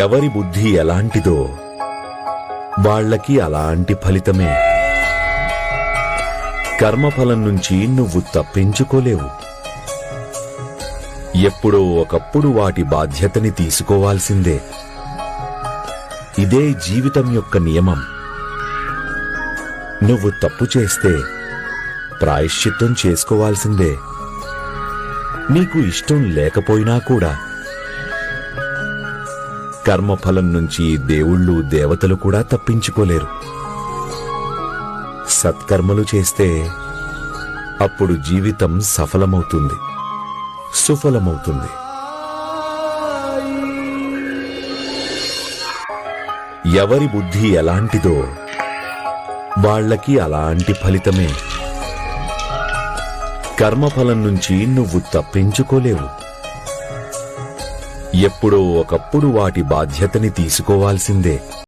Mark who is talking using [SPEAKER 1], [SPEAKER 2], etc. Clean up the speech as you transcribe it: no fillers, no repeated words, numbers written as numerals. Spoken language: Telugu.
[SPEAKER 1] ఎవరి బుద్ధి ఎలాంటిదో వాళ్ళకి అలాంటి ఫలితమే. కర్మఫలం నుంచి నువ్వు తప్పించుకోలేవు. ఎప్పుడో ఒకప్పుడు వాటి బాధ్యతని తీసుకోవాల్సిందే. ఇదే జీవితం యొక్క నియమం. నువ్వు తప్పు చేస్తే ప్రాయశ్చిత్తం చేసుకోవాల్సిందే, నీకు ఇష్టం లేకపోయినా కూడా. కర్మఫలం నుంచి దేవుళ్ళు దేవతలు కూడా తప్పించుకోలేరు. సత్కర్మలు చేస్తే అప్పుడు జీవితం సఫలమవుతుంది, సుఫలమవుతుంది. ఎవరి బుద్ధి ఎలాంటిదో వాళ్ళకి అలాంటి ఫలితమే. కర్మఫలం నుంచి నువ్వు తప్పించుకోలేవు. ఎప్పుడో ఒకప్పుడు వాటి బాధ్యతని తీసుకోవాల్సిందే.